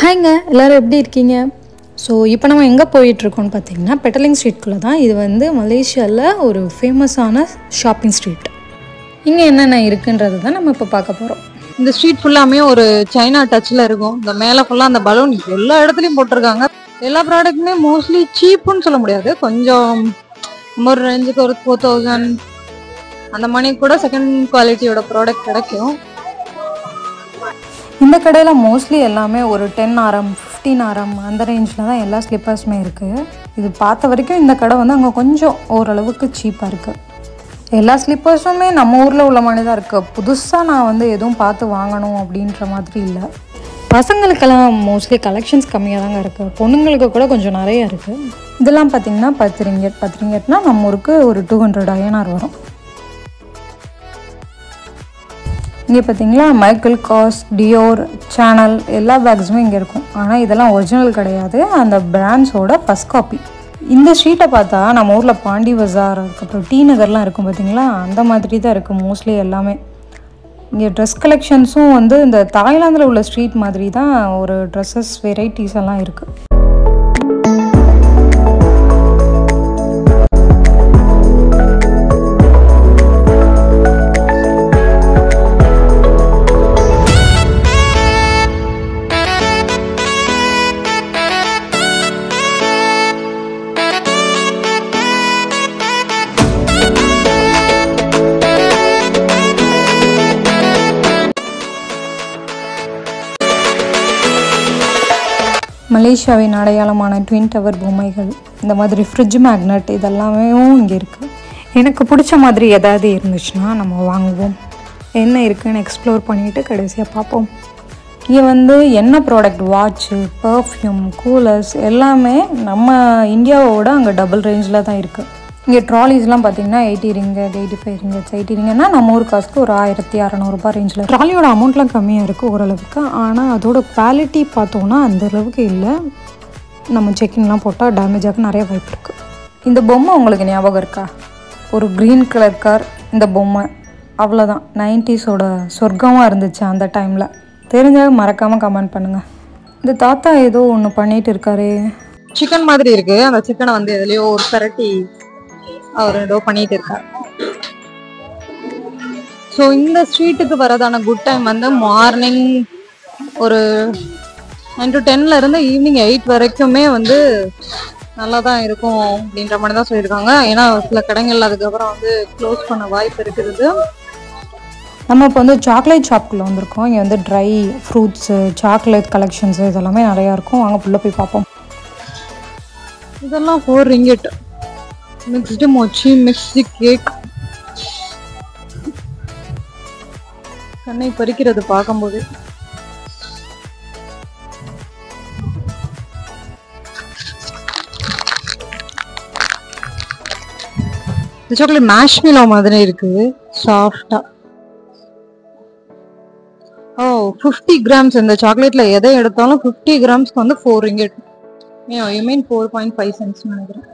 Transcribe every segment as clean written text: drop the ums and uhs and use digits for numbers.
ஹாய்ங்க, எல்லோரும் எப்படி இருக்கீங்க? ஸோ இப்போ நம்ம எங்கே போயிட்டுருக்கோன்னு பார்த்தீங்கன்னா பெட்டலிங் ஸ்ட்ரீட்குள்ளே தான். இது வந்து மலேசியாவில் ஒரு ஃபேமஸான ஷாப்பிங் ஸ்ட்ரீட். இங்கே என்னென்ன இருக்குன்றது தான் நம்ம இப்போ பார்க்க போகிறோம். இந்த ஸ்ட்ரீட் ஃபுல்லாமே ஒரு சைனா டச்சில் இருக்கும். இந்த மேலே ஃபுல்லாக அந்த பலூன் எல்லா இடத்துலையும் போட்டிருக்காங்க. எல்லா ப்ராடக்ட்டுமே மோஸ்ட்லி சீப்புன்னு சொல்ல முடியாது, கொஞ்சம் ஒரு ரேஞ்சுக்கு ஒரு 4000 அந்த மணி கூட செகண்ட் குவாலிட்டியோட ப்ராடக்ட் கிடைக்கும். இந்த கடையில் மோஸ்ட்லி எல்லாமே ஒரு 10 RM 15 RM அந்த ரேஞ்சில் தான் எல்லா ஸ்லிப்பர்ஸுமே இருக்குது. இது பார்த்த வரைக்கும் இந்த கடை வந்து அங்கே கொஞ்சம் ஓரளவுக்கு சீப்பாக இருக்குது. எல்லா ஸ்லிப்பர்ஸுமே நம்ம ஊரில் உள்ள மாதிரி தான் இருக்குது. புதுசாக நான் வந்து எதுவும் பார்த்து வாங்கணும் அப்படின்ற மாதிரி இல்லை. பசங்களுக்கெல்லாம் மோஸ்ட்லி கலெக்ஷன்ஸ் கம்மியாக தாங்க இருக்குது. பொண்ணுங்களுக்கு கூட கொஞ்சம் நிறைய இருக்குது. இதெல்லாம் பார்த்திங்கன்னா 10 ரிங்கெட்னா நம்ம ஊருக்கு ஒரு 200 INR வரும். இங்கே பார்த்தீங்களா மைக்கேல் காஸ், டியோர், சேனல் எல்லா பேக்ஸுமே இங்கே இருக்கும். ஆனால் இதெல்லாம் ஒரிஜினல் கிடையாது, அந்த பிராண்ட்ஸோட ஃபஸ்ட் காப்பி. இந்த ஸ்ட்ரீட்டை பார்த்தா நம்ம ஊரில் பாண்டி பஜார், அதுக்கப்புறம் டி நகர்லாம் இருக்கும் பார்த்தீங்களா, அந்த மாதிரி தான் இருக்குது மோஸ்ட்லி எல்லாமே. இங்கே ட்ரெஸ் கலெக்ஷன்ஸும் வந்து இந்த தாய்லாந்தில் உள்ள ஸ்ட்ரீட் மாதிரி தான் ஒரு ட்ரெஸ்ஸஸ் வெரைட்டிஸ் எல்லாம் இருக்குது. மலேசியாவின் அடையாளமான ட்வின் டவர் பொம்மைகள், இந்த மாதிரி ஃப்ரிட்ஜ் மேக்னெட் இதெல்லாமே இங்கே இருக்குது. எனக்கு பிடிச்ச மாதிரி எதாவது இருந்துச்சுன்னா நம்ம வாங்குவோம். என்ன இருக்குதுன்னு எக்ஸ்ப்ளோர் பண்ணிவிட்டு கடைசியாக பார்ப்போம். இங்கே வந்து என்ன ப்ராடக்ட், வாட்ச்சு, பர்ஃப்யூம், கூலர்ஸ் எல்லாமே நம்ம இந்தியாவோட அங்கே டபுள் ரேஞ்சில் தான் இருக்குது. இங்கே ட்ராலிஸ்லாம் பார்த்தீங்கன்னா 80 ரிங்கட், 85 ரிங்கட்ஸ். 80 ரிங்கன்னா நம்ம ஊர் காசுக்கு ஒரு 1600 ரேஞ்சில். ட்ராலியோட அமௌண்ட்லாம் கம்மியாக இருக்குது ஓரளவுக்கு. ஆனால் அதோட குவாலிட்டி பார்த்தோன்னா அந்தளவுக்கு இல்லை. நம்ம செக்கின்லாம் போட்டால் டேமேஜ் ஆக நிறைய வாய்ப்பு இருக்குது. இந்த பொம்மை உங்களுக்கு ஞாபகம் இருக்கா? ஒரு க்ரீன் கலர் கார். இந்த பொம்மை அவ்வளோதான், 90ஸோட சொர்க்கமாக இருந்துச்சு அந்த டைமில். தெரிஞ்சாக மறக்காமல் கமெண்ட் பண்ணுங்கள். இந்த தாத்தா ஏதோ ஒன்று பண்ணிகிட்டு இருக்காரு. சிக்கன் மாதிரி இருக்குது. அந்த சிக்கனை வந்து எதுலேயோ ஒரு பரட்டி அவர் ஏதோ பண்ணிட்டு இருக்கார். ஸோ இந்த ஸ்ட்ரீட்டுக்கு வரதான குட் டைம் வந்து மார்னிங் ஒரு 9 to 10 இருந்து ஈவினிங் 8 வரைக்குமே வந்து நல்லா தான் இருக்கும் அப்படின்ற மாதிரி தான் சொல்லியிருக்காங்க. ஏன்னா சில கடைகள் அதுக்கப்புறம் வந்து க்ளோஸ் பண்ண வாய்ப்பு இருக்குது. நம்ம இப்போ வந்து சாக்லேட் ஷாப்புக்குள்ளே வந்திருக்கோம். இங்கே வந்து ட்ரை ஃப்ரூட்ஸு, சாக்லேட் கலெக்ஷன்ஸு இதெல்லாமே நிறையா இருக்கும். வாங்க உள்ளே போய் பார்ப்போம். இதெல்லாம் 4 ringgit. Mixed mochi, mixed cake. கண்ணை பறிக்கிறது பார்க்கும்போது. இந்த சாக்லேட் மேஷ்மெலோ மாதிரி இருக்குது, சாஃப்டா. 50 கிராம்ஸ். இந்த சாக்லேட்ல எதை எடுத்தாலும் 50 கிராம்ஸ்க்கு வந்து 4 ரிங்கெட். யூ மீன் 4.5 cents நினைக்கிறேன்.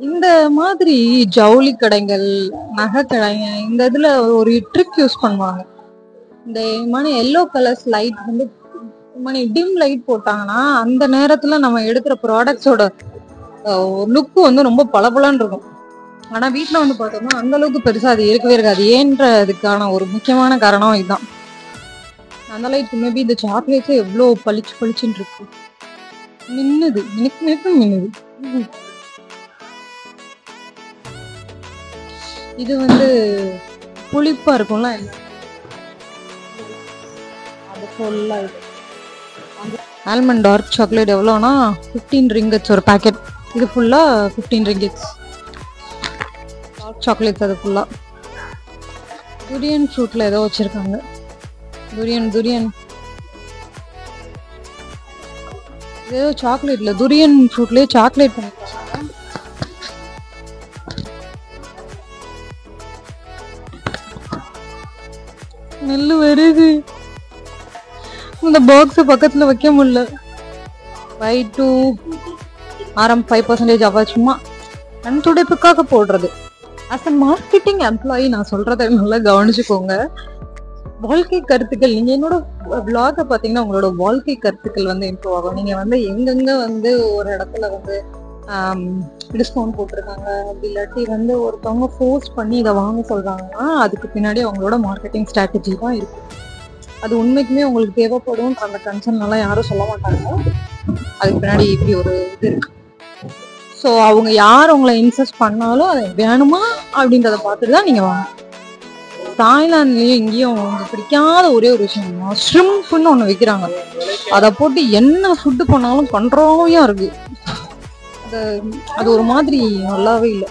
இந்த மாதிரி ஜவுளி கடைகள், நகை கடைங்க, இந்த இதுல ஒரு ட்ரிக் யூஸ் பண்ணுவாங்க. இந்த மாதிரி எல்லோ கலர்ஸ் லைட் வந்து டிம் லைட் போட்டாங்கன்னா அந்த நேரத்துல நம்ம எடுக்கிற ப்ராடக்ட்ஸோட லுக்கு வந்து ரொம்ப பளபளன்னு இருக்கும். ஆனா வீட்டுல வந்து பார்த்தோம்னா அந்த அளவுக்கு பெருசா அது இருக்கவே இருக்காது. ஏன்றதுக்கான ஒரு முக்கியமான காரணம் இதுதான். அந்த லைட் மேபி இந்த சாக்லேட்ஸே எவ்வளோ பளிச்சுன்னு இருக்கு. மின்னுது, மினுக்கு மின்னுது. இது வந்து புளிப்பா இருக்கும்ல, அது ஃபுல்லா இது. ஆல்மண்ட் டார்க் சாக்லேட் எவ்வளோனா 15 ரிங்கட்ஸ் ஒரு பேக்கெட். இது ஃபுல்லா 15 ரிங்கட்ஸ். டார்க் சாக்லேட்ஸ் அது ஃபுல்லா. துரியன் ஃப்ரூட்ல ஏதோ வச்சிருக்காங்க. துரியன் ஏதோ சாக்லேட்ல, துரியன் ஃப்ரூட்லயே சாக்லேட் பண்ணிருக்காங்க. நெல்லு வருது. இந்த பாக்ஸ் பக்கத்துல வைக்க முடியல. 5 RM 5% ஆவா, சும்மா கண் துடைப்புக்காக போடுறது. அஸ் அ மார்க்கெட்டிங் எம்ப்ளாயி நான் சொல்றதை நல்லா கவனிச்சுக்கோங்க. வாழ்க்கை கருத்துக்கள், நீங்க என்னோட vlog பாத்தீங்கன்னா உங்களோட வாழ்க்கை கருத்துக்கள் வந்து இம்ப்ரூவ் ஆகும். நீங்க வந்து எங்கெங்க வந்து ஒரு இடத்துல வந்து டிஸ்கவுண்ட் போட்டிருக்காங்க, அப்படி இல்லாட்டி வந்து ஒருத்தவங்க ஃபோர்ஸ் பண்ணி இதை வாங்க சொல்றாங்கன்னா அதுக்கு பின்னாடி அவங்களோட மார்க்கெட்டிங் ஸ்ட்ராட்டஜி தான் இருக்கு. அது உண்மைக்குமே உங்களுக்கு தேவைப்படும் அந்த கன்சர்ன்லாம் யாரும் சொல்ல மாட்டாங்க. அதுக்கு பின்னாடி இப்படி ஒரு இது இருக்கு. ஸோ அவங்க யார் உங்களை இன்சஸ்ட் பண்ணாலும் அது வேணுமா அப்படின்றத பார்த்துட்டு தான் நீங்க வாங்க. தாய்லாந்துலயும் இங்கேயும் உங்களுக்கு பிடிக்காத ஒரே ஒரு விஷயம், ஷ்ரிம்ப்னு ஒண்ணு வைக்கிறாங்க. அதை போட்டு என்ன ஃபுட்டு பண்ணாலும் கண்ட்ரோலியா இருக்கு. அது ஒரு மாதிரி நல்லாவே இல்லை,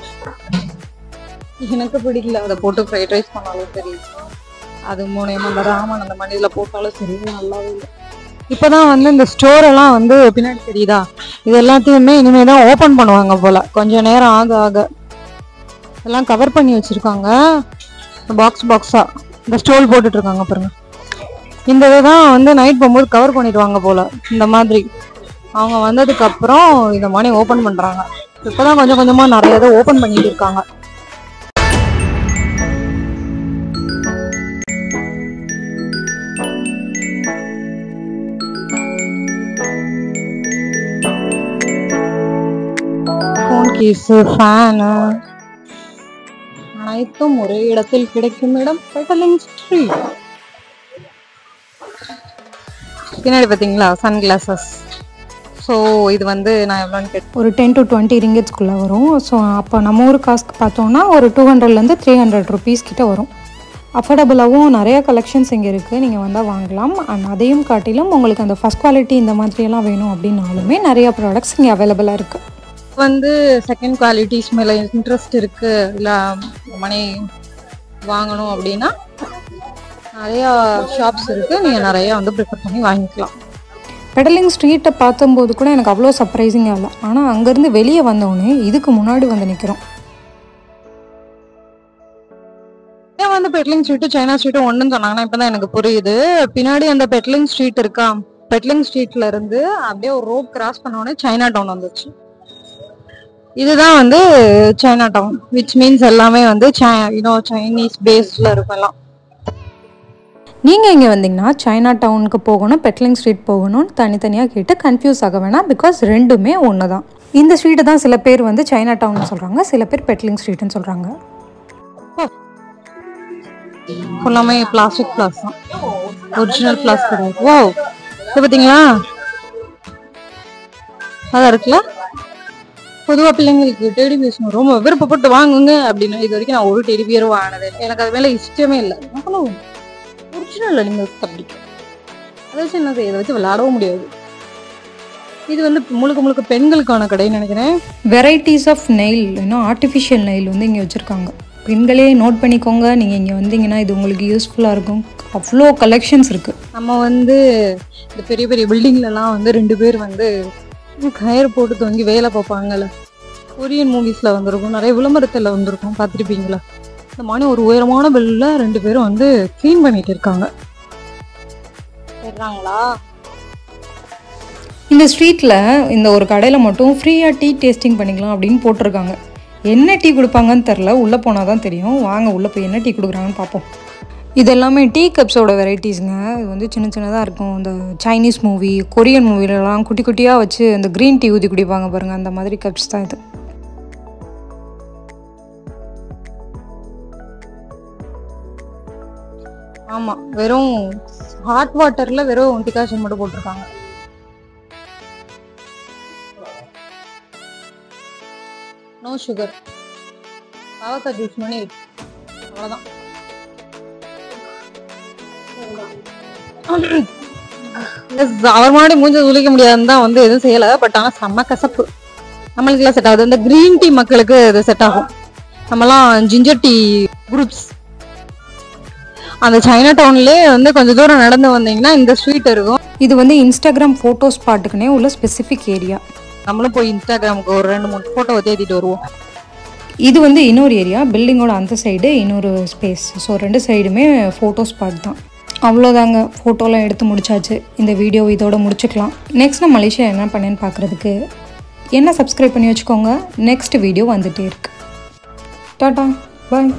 எனக்கு பிடிக்கல. அதை போட்டு ஃப்ரைட் ரைஸ் பண்ணாலும் சரி, அது மூலியமா அந்த ராமன் அந்த மணியில போட்டாலும் சரி, நல்லாவே இல்லை. இப்பதான் வந்து இந்த ஸ்டோர் எல்லாம் வந்து பின்னாடி தெரியுதா, இது எல்லாத்தையுமே இனிமேதான் ஓபன் பண்ணுவாங்க போல. கொஞ்சம் நேரம் ஆக ஆக எல்லாம் கவர் பண்ணி வச்சிருக்காங்க பாக்ஸா. இந்த ஸ்டோல் போட்டுட்டு இருக்காங்க பாருங்க. இந்த இதுதான் வந்து நைட் போகும்போது கவர் பண்ணிடுவாங்க போல. இந்த மாதிரி அவங்க வந்ததுக்கு அப்புறம் இந்த மாதிரி ஓபன் பண்றாங்க. இப்பதான் கொஞ்சம் கொஞ்சமா நிறைய இதை ஓபன் பண்ணிட்டு இருக்காங்க. ஃபோன் கேஸ், ஃபேனு அனைத்தும் ஒரே இடத்தில் கிடைக்கும் இடம் பெட்டலிங் ஸ்ட்ரீட். பின்னாடி பாத்தீங்களா சன் கிளாஸஸ். ஸோ இது வந்து நான் எவ்வளோன்னு கேட்டேன், ஒரு 10 to 20 ரிங்கெட்ஸ்குள்ளே வரும். ஸோ அப்போ நம்ம ஊர் காசுக்கு பார்த்தோன்னா ஒரு 200 to 300 rupees கிட்ட வரும். அஃபோர்டபுளாகவும் நிறையா கலெக்ஷன்ஸ் இங்கே இருக்குது, நீங்கள் வந்தால் வாங்கலாம். அண்ட் அதையும் காட்டிலும் உங்களுக்கு அந்த ஃபஸ்ட் குவாலிட்டி இந்த மாதிரியெல்லாம் வேணும் அப்படின்னாலுமே நிறையா ப்ராடக்ட்ஸ் இங்கே அவைலபிளாக இருக்குது. வந்து செகண்ட் குவாலிட்டிஸ் மேலே இன்ட்ரெஸ்ட் இருக்குது, இல்லை மணி வாங்கணும் அப்படின்னா நிறையா ஷாப்ஸ் இருக்குது, நீங்கள் நிறையா வந்து ப்ரிஃபர் பண்ணி வாங்கிக்கலாம். பெடலிங் ஸ்ட்ரீட்டை பார்த்தும்போது கூட எனக்கு அவ்வளோ சர்ப்ரைசிங்காக இல்லை. ஆனால் அங்கேருந்து வெளியே வந்தோடனே இதுக்கு முன்னாடி வந்து நிற்கிறோம். ஏன் வந்து பெட்லிங் ஸ்ட்ரீட்டு சைனா ஸ்ட்ரீட்டு ஒன்றுன்னு சொன்னாங்கன்னா இப்போ தான் எனக்கு புரியுது. பின்னாடி அந்த பெட்லிங் ஸ்ட்ரீட் இருக்கா, பெட்லிங் ஸ்ட்ரீட்ல இருந்து அப்படியே ஒரு ரோட் கிராஸ் பண்ண உடனே சைனா டவுன் வந்துச்சு. இதுதான் வந்து சைனா டவுன், விச் மீன்ஸ் எல்லாமே வந்து சைனீஸ் பேஸ்டில் இருக்கும் எல்லாம். நீங்கள் இங்கே வந்தீங்கன்னா சைனா டவுனுக்கு போகணும், பெட்லிங் ஸ்ட்ரீட் போகணும்னு தனித்தனியாக கேட்டு கன்ஃபியூஸ் ஆக வேணாம். பிகாஸ் ரெண்டுமே ஒன்று தான். இந்த ஸ்ட்ரீட்டை தான் சில பேர் வந்து சைனா டவுன் சொல்கிறாங்க, சில பேர் பெட்லிங் ஸ்ட்ரீட்னு சொல்கிறாங்க. ஃபுல்லாமே பிளாஸ்டிக் பிளாஸ் தான், ஒரிஜினல் பிளாஸ் கிடையாது. ஓ இது பார்த்தீங்களா, அதான் இருக்குல்ல. பொதுவாக பிள்ளைங்களுக்கு டெடி பியர்ஸ் ரொம்ப விருப்பப்பட்டு வாங்குங்க அப்படின்னு இது வரைக்கும் நான் ஒரு டெடி பியரும் வாங்கினது. எனக்கு அது மேலே இஷ்டமே இல்லை. ஒரிஜினல் அனிமல்ஸ் அப்படி அதை வச்சு என்ன செய்ய, இதை வச்சு விளையாடவும் முடியாது. இது வந்து முழுக்க பெண்களுக்கான கடைன்னு நினைக்கிறேன். வெரைட்டிஸ் ஆஃப் நெயில், இன்னும் ஆர்டிஃபிஷியல் நெயில் வந்து இங்கே வச்சுருக்காங்க. பெண்களே நோட் பண்ணிக்கோங்க, நீங்கள் இங்கே வந்தீங்கன்னா இது உங்களுக்கு யூஸ்ஃபுல்லாக இருக்கும். அவ்வளோ கலெக்ஷன்ஸ் இருக்குது. நம்ம வந்து இந்த பெரிய பெரிய பில்டிங்லலாம் வந்து 2 பேர் வந்து கயிறு போட்டு தொங்கி வேலை பார்ப்பாங்கல்ல, கொரியன் மூவிஸில் வந்திருக்கும், நிறைய விளம்பரத்தில் வந்திருக்கும், பார்த்துருப்பீங்களா. இந்த மாதிரி ஒரு உயரமான பில்ல 2 பேரும் வந்து க்ளீன் பண்ணிட்டு இருக்காங்க. சரிங்களா, இந்த ஸ்ட்ரீட்டில் இந்த ஒரு கடையில் மட்டும் ஃப்ரீயாக டீ டேஸ்டிங் பண்ணிக்கலாம் அப்படின்னு போட்டிருக்காங்க. என்ன டீ கொடுப்பாங்கன்னு தெரில, உள்ளே போனால் தான் தெரியும். வாங்க உள்ளே போய் என்ன டீ கொடுக்குறாங்கன்னு பார்ப்போம். இது எல்லாமே டீ கப்ஸோட வெரைட்டிஸுங்க. இது வந்து சின்னதாக இருக்கும். இந்த சைனீஸ் மூவி, கொரியன் மூவிலலாம் குட்டி குட்டியாக வச்சு அந்த க்ரீன் டீ ஊற்றி குடிப்பாங்க பாருங்கள், அந்த மாதிரி கப்ஸ் தான் இது. ஆமாம், வெறும் ஹாட் வாட்டரில் வெறும் டிகாஷன் மட்டும் போட்டிருக்காங்க. நோ சுகர், பாவக்காய் ஜூஸ் பண்ணி இருக்கு, அவ்வளோதான். அவர் மாதிரி மூஞ்ச துளிக்க முடியாதுன்னு தான் வந்து எதுவும் செய்யலை. பட் ஆனால் செம்ம கசப்பு, நம்மளுக்குலாம் செட் ஆகுது. இந்த கிரீன் டீ மக்களுக்கு இது செட் ஆகும். நம்மலாம் ஜிஞ்சர் டீ குரூப்ஸ். அந்த சைனா டவுன்லேயே வந்து கொஞ்சம் தூரம் நடந்து வந்தீங்கன்னா இந்த ஸ்ட்ரீட் இருக்கும். இது வந்து இன்ஸ்டாகிராம் ஃபோட்டோ ஸ்பாட்டுக்குன்னே உள்ள ஸ்பெசிஃபிக் ஏரியா. நம்மளும் போய் இன்ஸ்டாகிராமுக்கு ஒரு 2-3 ஃபோட்டோ தேடிட்டு வருவோம். இது வந்து இன்னொரு ஏரியா, பில்டிங்கோட அந்த சைடு இன்னொரு ஸ்பேஸ். ஸோ 2 சைடுமே ஃபோட்டோ ஸ்பாட் தான். அவ்வளோதாங்க, ஃபோட்டோலாம் எடுத்து முடிச்சாச்சு. இந்த வீடியோ இதோட முடிச்சுக்கலாம். நெக்ஸ்ட் நான் மலேசியா என்ன பண்ணேன்னு பார்க்குறதுக்கு என்ன சப்ஸ்கிரைப் பண்ணி வச்சுக்கோங்க. நெக்ஸ்ட் வீடியோ வந்துகிட்டே இருக்கு. டாடா, பாய்.